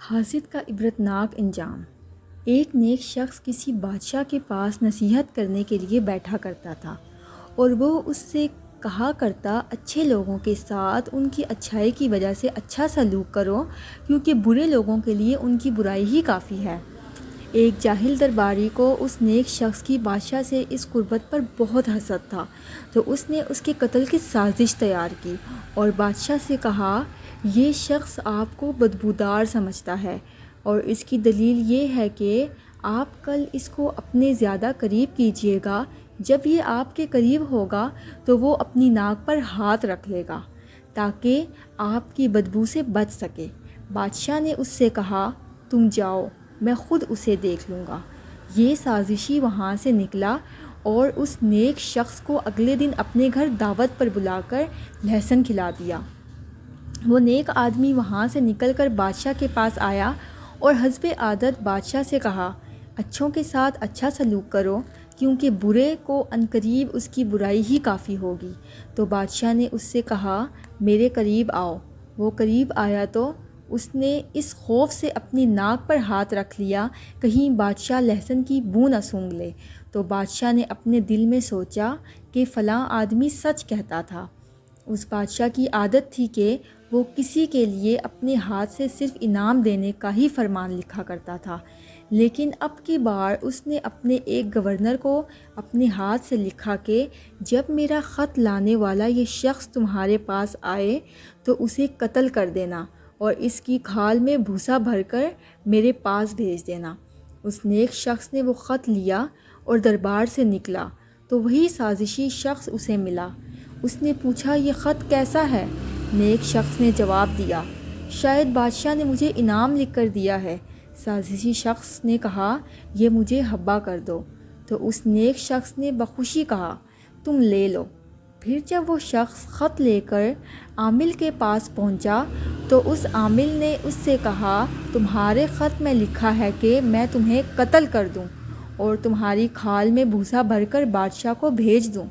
حاسد کا عبرتناک انجام۔ ایک نیک شخص کسی بادشاہ کے پاس نصیحت کرنے کے لیے بیٹھا کرتا تھا اور وہ اس سے کہا کرتا، اچھے لوگوں کے ساتھ ان کی اچھائی کی وجہ سے اچھا سلوک کرو، کیونکہ برے لوگوں کے لیے ان کی برائی ہی کافی ہے۔ ایک جاہل درباری کو اس نیک شخص کی بادشاہ سے اس قربت پر بہت حسد تھا، تو اس نے اس کے قتل کی سازش تیار کی اور بادشاہ سے کہا، یہ شخص آپ کو بدبودار سمجھتا ہے اور اس کی دلیل یہ ہے کہ آپ کل اس کو اپنے زیادہ قریب کیجیے گا، جب یہ آپ کے قریب ہوگا تو وہ اپنی ناک پر ہاتھ رکھ لے گا تاکہ آپ کی بدبو سے بچ سکے۔ بادشاہ نے اس سے کہا، تم جاؤ، میں خود اسے دیکھ لوں گا۔ یہ سازشی وہاں سے نکلا اور اس نیک شخص کو اگلے دن اپنے گھر دعوت پر بلا کر لہسن کھلا دیا۔ وہ نیک آدمی وہاں سے نکل کر بادشاہ کے پاس آیا اور حسب عادت بادشاہ سے کہا، اچھوں کے ساتھ اچھا سلوک کرو، کیونکہ برے کو عنقریب اس کی برائی ہی کافی ہوگی۔ تو بادشاہ نے اس سے کہا، میرے قریب آؤ۔ وہ قریب آیا تو اس نے اس خوف سے اپنی ناک پر ہاتھ رکھ لیا کہیں بادشاہ لہسن کی بو نہ سونگھ لے۔ تو بادشاہ نے اپنے دل میں سوچا کہ فلاں آدمی سچ کہتا تھا۔ اس بادشاہ کی عادت تھی کہ وہ کسی کے لیے اپنے ہاتھ سے صرف انعام دینے کا ہی فرمان لکھا کرتا تھا، لیکن اب کی بار اس نے اپنے ایک گورنر کو اپنے ہاتھ سے لکھا کہ جب میرا خط لانے والا یہ شخص تمہارے پاس آئے تو اسے قتل کر دینا اور اس کی کھال میں بھوسا بھر کر میرے پاس بھیج دینا۔ اس نیک شخص نے وہ خط لیا اور دربار سے نکلا تو وہی سازشی شخص اسے ملا۔ اس نے پوچھا، یہ خط کیسا ہے؟ نیک شخص نے جواب دیا، شاید بادشاہ نے مجھے انعام لکھ کر دیا ہے۔ سازشی شخص نے کہا، یہ مجھے حوالہ کر دو۔ تو اس نیک شخص نے بخوشی کہا، تم لے لو۔ پھر جب وہ شخص خط لے کر عامل کے پاس پہنچا تو اس عامل نے اس سے کہا، تمہارے خط میں لکھا ہے کہ میں تمہیں قتل کر دوں اور تمہاری کھال میں بھوسا بھر کر بادشاہ کو بھیج دوں۔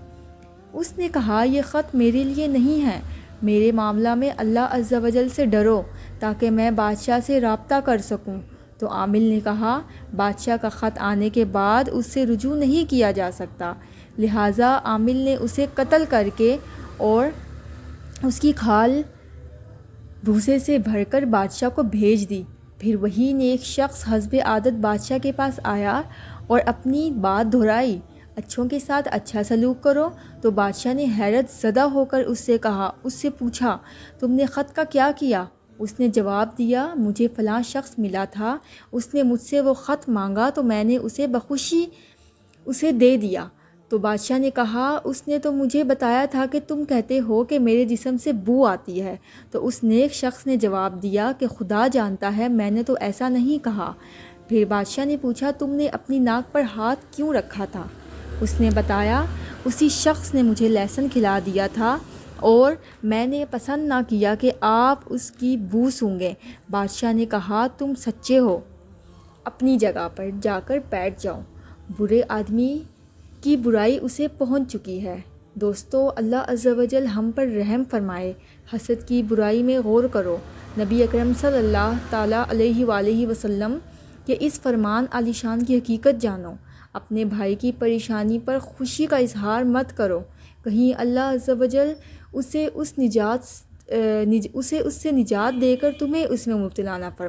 اس نے کہا، یہ خط میرے لیے نہیں ہے، میرے معاملہ میں اللہ عز و جل سے ڈرو تاکہ میں بادشاہ سے رابطہ کر سکوں۔ تو عامل نے کہا، بادشاہ کا خط آنے کے بعد اس سے رجوع نہیں کیا جا سکتا، لہٰذا عامل نے اسے قتل کر کے اور اس کی کھال بھوسے سے بھر کر بادشاہ کو بھیج دی۔ پھر وہی نیک شخص حسب عادت بادشاہ کے پاس آیا اور اپنی بات دہرائی، اچھوں کے ساتھ اچھا سلوک کرو۔ تو بادشاہ نے حیرت زدہ ہو کر اس سے پوچھا، تم نے خط کا کیا کیا؟ اس نے جواب دیا، مجھے فلاں شخص ملا تھا، اس نے مجھ سے وہ خط مانگا تو میں نے اسے بخوشی اسے دے دیا۔ تو بادشاہ نے کہا، اس نے تو مجھے بتایا تھا کہ تم کہتے ہو کہ میرے جسم سے بو آتی ہے۔ تو اس نیک شخص نے جواب دیا کہ خدا جانتا ہے، میں نے تو ایسا نہیں کہا۔ پھر بادشاہ نے پوچھا، تم نے اپنی ناک پر ہاتھ کیوں رکھا تھا؟ اس نے بتایا، اسی شخص نے مجھے لہسن کھلا دیا تھا اور میں نے پسند نہ کیا کہ آپ اس کی بو سونگھیں۔ بادشاہ نے کہا، تم سچے ہو، اپنی جگہ پر جا کر بیٹھ جاؤ۔ برے آدمی کی برائی اسے پہنچ چکی ہے۔ دوستو، اللہ عز و جل ہم پر رحم فرمائے۔ حسد کی برائی میں غور کرو۔ نبی اکرم صلی اللہ تعالیٰ علیہ وآلہ وسلم کے اس فرمان عالی شان کی حقیقت جانو۔ اپنے بھائی کی پریشانی پر خوشی کا اظہار مت کرو، کہیں اللہ عز و جل اسے اس سے نجات دے کر تمہیں اس میں مبتلا نہ فرمائے۔